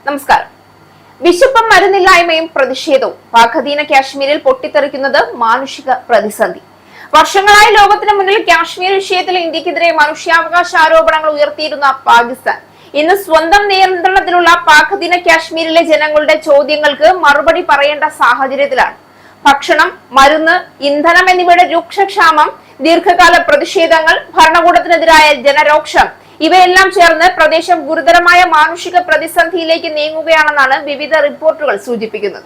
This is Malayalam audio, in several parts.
നമസ്കാരം. വിശപ്പും മരുന്നില്ലായ്മയും പ്രതിഷേധവും പാക്-അധീന കാശ്മീരിൽ പൊട്ടിത്തെറിക്കുന്നത് മാനുഷിക പ്രതിസന്ധി. വർഷങ്ങളായി ലോകത്തിന് മുന്നിൽ കാശ്മീർ വിഷയത്തിൽ ഇന്ത്യക്കെതിരെ മനുഷ്യാവകാശ ആരോപണങ്ങൾ ഉയർത്തിയിരുന്ന പാകിസ്ഥാൻ ഇന്ന് സ്വന്തം നിയന്ത്രണത്തിലുള്ള പാക്-അധീന കാശ്മീരിലെ ജനങ്ങളുടെ ചോദ്യങ്ങൾക്ക് മറുപടി പറയേണ്ട സാഹചര്യത്തിലാണ്. ഭക്ഷണം, മരുന്ന്, ഇന്ധനം എന്നിവയുടെ രൂക്ഷക്ഷാമം, ദീർഘകാല പ്രതിഷേധങ്ങൾ, ഭരണകൂടത്തിനെതിരായ ജനരോക്ഷം ഇവയെല്ലാം ചേർന്ന് പ്രദേശം ഗുരുതരമായ മാനുഷിക പ്രതിസന്ധിയിലേക്ക് നീങ്ങുകയാണെന്നാണ് വിവിധ റിപ്പോർട്ടുകൾ സൂചിപ്പിക്കുന്നത്.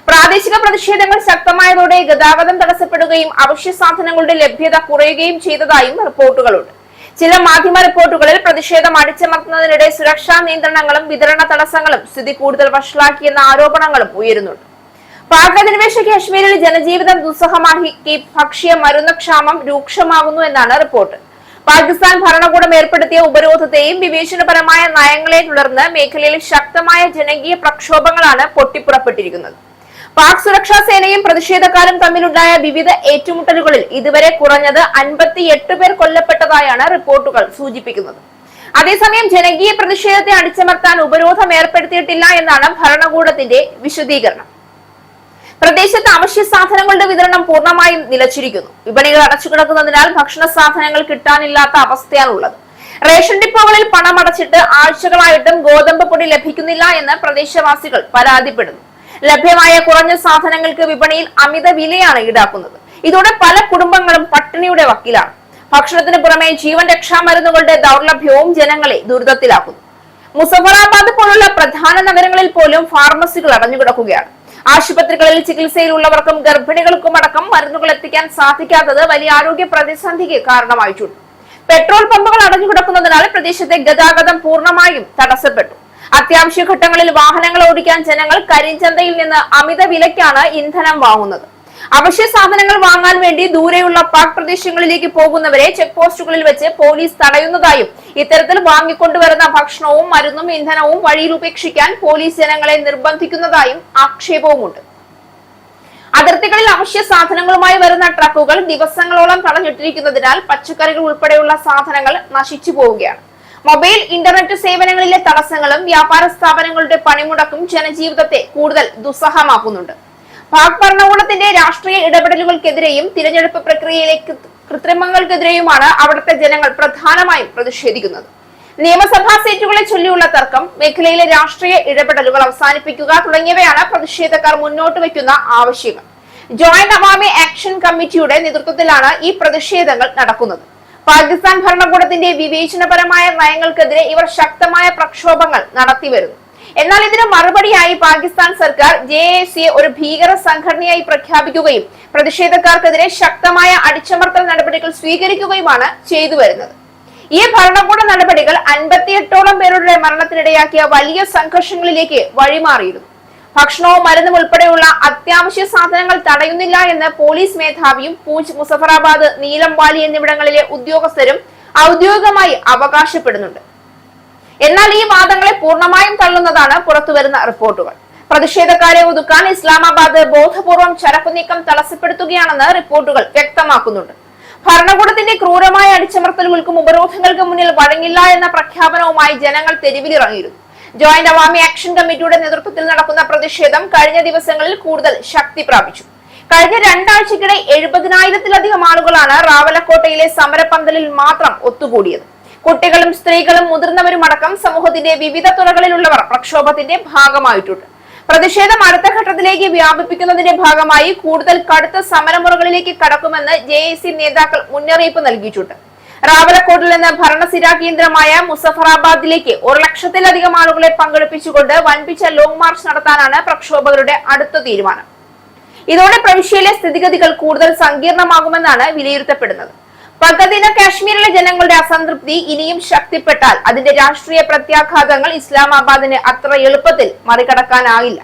പ്രാദേശിക പ്രതിഷേധങ്ങൾ ശക്തമായതോടെ ഗതാഗതം തടസ്സപ്പെടുകയും അവശ്യ സാധനങ്ങളുടെ ലഭ്യത കുറയുകയും ചെയ്തതായും റിപ്പോർട്ടുകളുണ്ട്. ചില മാധ്യമ റിപ്പോർട്ടുകളിൽ പ്രതിഷേധം അടിച്ചമർത്തുന്നതിനിടെ സുരക്ഷാ നിയന്ത്രണങ്ങളും വിതരണ തടസ്സങ്ങളും സ്ഥിതി കൂടുതൽ വഷളാക്കിയെന്ന ആരോപണങ്ങളും ഉയരുന്നുണ്ട്. പാക് അധിനിവേശ കാശ്മീരിൽ ജനജീവിതം ദുസ്സഹമാക്കി ഭക്ഷ്യ മരുന്നക്ഷാമം രൂക്ഷമാകുന്നു എന്നാണ് റിപ്പോർട്ട്. പാകിസ്ഥാൻ ഭരണകൂടം ഏർപ്പെടുത്തിയ ഉപരോധത്തെയും വിവേചനപരമായ നയങ്ങളെ തുടർന്ന് മേഖലയിൽ ശക്തമായ ജനകീയ പ്രക്ഷോഭങ്ങളാണ് പൊട്ടിപ്പുറപ്പെട്ടിരിക്കുന്നത്. പാക് സുരക്ഷാ സേനയും പ്രതിഷേധക്കാരും തമ്മിലുണ്ടായ വിവിധ ഏറ്റുമുട്ടലുകളിൽ ഇതുവരെ കുറഞ്ഞത് 58 പേർ കൊല്ലപ്പെട്ടതായാണ് റിപ്പോർട്ടുകൾ സൂചിപ്പിക്കുന്നത്. അതേസമയം ജനകീയ പ്രതിഷേധത്തെ അടിച്ചമർത്താൻ ഉപരോധം ഏർപ്പെടുത്തിയിട്ടില്ല എന്നാണ് ഭരണകൂടത്തിന്റെ വിശദീകരണം. പ്രദേശത്ത് അവശ്യ സാധനങ്ങളുടെ വിതരണം പൂർണ്ണമായും നിലച്ചിരിക്കുന്നു. വിപണികൾ അടച്ചുകിടക്കുന്നതിനാൽ ഭക്ഷണ സാധനങ്ങൾ കിട്ടാനില്ലാത്ത അവസ്ഥയാണുള്ളത്. റേഷൻ ഡിപ്പോകളിൽ പണമടച്ചിട്ട് ആഴ്ചകളായിട്ടും ഗോതമ്പ് പൊടി ലഭിക്കുന്നില്ല എന്ന് പ്രദേശവാസികൾ പരാതിപ്പെടുന്നു. ലഭ്യമായ കുറഞ്ഞ സാധനങ്ങൾക്ക് വിപണിയിൽ അമിത വിലയാണ് ഈടാക്കുന്നത്. ഇതോടെ പല കുടുംബങ്ങളും പട്ടിണിയുടെ വക്കിലാണ്. ഭക്ഷണത്തിന് പുറമെ ജീവൻ രക്ഷാ മരുന്നുകളുടെ ദൗർലഭ്യവും ജനങ്ങളെ ദുരിതത്തിലാക്കുന്നു. മുസഫറാബാദ് പോലുള്ള പ്രധാന നഗരങ്ങളിൽ പോലും ഫാർമസികൾ അടഞ്ഞുകിടക്കുകയാണ്. ആശുപത്രികളിൽ ചികിത്സയിലുള്ളവർക്കും ഗർഭിണികൾക്കും അടക്കം മരുന്നുകൾ എത്തിക്കാൻ സാധിക്കാത്തത് വലിയ ആരോഗ്യ പ്രതിസന്ധിക്ക് കാരണമായിട്ടുണ്ട്. പെട്രോൾ പമ്പുകൾ അടഞ്ഞുകിടക്കുന്നതിനാൽ പ്രദേശത്തെ ഗതാഗതം പൂർണ്ണമായും തടസ്സപ്പെട്ടു. അത്യാവശ്യ ഘട്ടങ്ങളിൽ വാഹനങ്ങൾ ഓടിക്കാൻ ജനങ്ങൾ കരിഞ്ചന്തയിൽ നിന്ന് അമിത വിലയ്ക്കാണ് ഇന്ധനം വാങ്ങുന്നത്. അവശ്യ സാധനങ്ങൾ വാങ്ങാൻ വേണ്ടി ദൂരെയുള്ള പാക് പ്രദേശങ്ങളിലേക്ക് പോകുന്നവരെ ചെക്ക് പോസ്റ്റുകളിൽ വെച്ച് പോലീസ് തടയുന്നതായും ഇത്തരത്തിൽ വാങ്ങിക്കൊണ്ടുവരുന്ന ഭക്ഷണവും മരുന്നും ഇന്ധനവും വഴിയിൽ ഉപേക്ഷിക്കാൻ പോലീസ് ജനങ്ങളെ നിർബന്ധിക്കുന്നതായും ആക്ഷേപവുമുണ്ട്. അതിർത്തികളിൽ അവശ്യ സാധനങ്ങളുമായി വരുന്ന ട്രക്കുകൾ ദിവസങ്ങളോളം തടഞ്ഞിട്ടിരിക്കുന്നതിനാൽ പച്ചക്കറികൾ ഉൾപ്പെടെയുള്ള സാധനങ്ങൾ നശിച്ചു പോവുകയാണ്. മൊബൈൽ ഇന്റർനെറ്റ് സേവനങ്ങളിലെ തടസ്സങ്ങളും വ്യാപാര സ്ഥാപനങ്ങളുടെ പണിമുടക്കും ജനജീവിതത്തെ കൂടുതൽ ദുസ്സഹമാക്കുന്നുണ്ട്. പാക് ഭരണകൂടത്തിന്റെ രാഷ്ട്രീയ ഇടപെടലുകൾക്കെതിരെയും തിരഞ്ഞെടുപ്പ് പ്രക്രിയയിലെ കൃത്രിമങ്ങൾക്കെതിരെയുമാണ് അവിടുത്തെ ജനങ്ങൾ പ്രധാനമായും പ്രതിഷേധിക്കുന്നത്. നിയമസഭാ സീറ്റുകളെ ചൊല്ലിയുള്ള തർക്കം, മേഖലയിലെ രാഷ്ട്രീയ ഇടപെടലുകൾ അവസാനിപ്പിക്കുക തുടങ്ങിയവയാണ് പ്രതിഷേധക്കാർ മുന്നോട്ട് വയ്ക്കുന്ന ആവശ്യങ്ങൾ. ജോയിന്റ് അവാമി ആക്ഷൻ കമ്മിറ്റിയുടെ നേതൃത്വത്തിലാണ് ഈ പ്രതിഷേധങ്ങൾ നടക്കുന്നത്. പാകിസ്ഥാൻ ഭരണകൂടത്തിന്റെ വിവേചനപരമായ നയങ്ങൾക്കെതിരെ ഇവർ ശക്തമായ പ്രക്ഷോഭങ്ങൾ നടത്തിവരുന്നു. എന്നാൽ ഇതിന് മറുപടിയായി പാകിസ്ഥാൻ സർക്കാർ JAC ഒരു ഭീകര സംഘടനയായി പ്രഖ്യാപിക്കുകയും പ്രതിഷേധക്കാർക്കെതിരെ ശക്തമായ അടിച്ചമർത്തൽ നടപടികൾ സ്വീകരിക്കുകയുമാണ് ചെയ്തു വരുന്നത്. ഈ ഭരണകൂട നടപടികൾ 58ഓളം പേരുടെ മരണത്തിനിടയാക്കിയ വലിയ സംഘർഷങ്ങളിലേക്ക് വഴിമാറിയിരുന്നു. ഭക്ഷണവും മരുന്നും ഉൾപ്പെടെയുള്ള അത്യാവശ്യ സാധനങ്ങൾ തടയുന്നില്ല എന്ന് പോലീസ് മേധാവിയും പൂഞ്ച്, മുസഫറാബാദ്, നീലംവാലി എന്നിവിടങ്ങളിലെ ഉദ്യോഗസ്ഥരും ഔദ്യോഗികമായി അവകാശപ്പെടുന്നുണ്ട്. എന്നാൽ ഈ വാദങ്ങളെ പൂർണ്ണമായും തള്ളുന്നതാണ് പുറത്തുവരുന്ന റിപ്പോർട്ടുകൾ. പ്രതിഷേധക്കാരെ ഒതുക്കാൻ ഇസ്ലാമാബാദ് ബോധപൂർവം ചരക്കുനീക്കം തടസ്സപ്പെടുത്തുകയാണെന്ന് റിപ്പോർട്ടുകൾ വ്യക്തമാക്കുന്നുണ്ട്. ഭരണകൂടത്തിന്റെ ക്രൂരമായ അടിച്ചമർത്തലുകൾക്കും ഉപരോധങ്ങൾക്കും മുന്നിൽ വഴങ്ങില്ല എന്ന പ്രഖ്യാപനവുമായി ജനങ്ങൾ തെരുവിലിറങ്ങിയിരുന്നു. ജോയിന്റ് അവാമി ആക്ഷൻ കമ്മിറ്റിയുടെ നേതൃത്വത്തിൽ നടക്കുന്ന പ്രതിഷേധം കഴിഞ്ഞ ദിവസങ്ങളിൽ കൂടുതൽ ശക്തി പ്രാപിച്ചു. കഴിഞ്ഞ 2 ആഴ്ചക്കിടെ 70,000-ലധികം ആളുകളാണ് റാവലക്കോട്ടയിലെ സമരപന്തലിൽ മാത്രം ഒത്തുകൂടിയത്. കുട്ടികളും സ്ത്രീകളും മുതിർന്നവരും അടക്കം സമൂഹത്തിന്റെ വിവിധ തുറകളിലുള്ളവർ പ്രക്ഷോഭത്തിന്റെ ഭാഗമായിട്ടുണ്ട്. പ്രതിഷേധം അടുത്ത ഘട്ടത്തിലേക്ക് വ്യാപിപ്പിക്കുന്നതിന്റെ ഭാഗമായി കൂടുതൽ കടുത്ത സമരമുറകളിലേക്ക് കടക്കുമെന്ന് JAC നേതാക്കൾ മുന്നറിയിപ്പ് നൽകിയിട്ടുണ്ട്. റാവലക്കോട്ടിൽ നിന്ന് ഭരണസിരാ കേന്ദ്രമായ മുസഫറാബാദിലേക്ക് 1 ലക്ഷത്തിലധികം ആളുകളെ പങ്കെടുപ്പിച്ചുകൊണ്ട് വൻപിച്ച ലോങ് മാർച്ച് നടത്താനാണ് പ്രക്ഷോഭകരുടെ അടുത്ത തീരുമാനം. ഇതോടെ പ്രവിശ്യയിലെ സ്ഥിതിഗതികൾ കൂടുതൽ സങ്കീർണമാകുമെന്നാണ് വിലയിരുത്തപ്പെടുന്നത്. പാക്-അധീന കാശ്മീരിലെ ജനങ്ങളുടെ അസംതൃപ്തി ഇനിയും ശക്തിപ്പെട്ടാൽ അതിന്റെ രാഷ്ട്രീയ പ്രത്യാഘാതങ്ങൾ ഇസ്ലാമാബാദിന് അത്ര എളുപ്പത്തിൽ മറികടക്കാനാകില്ല.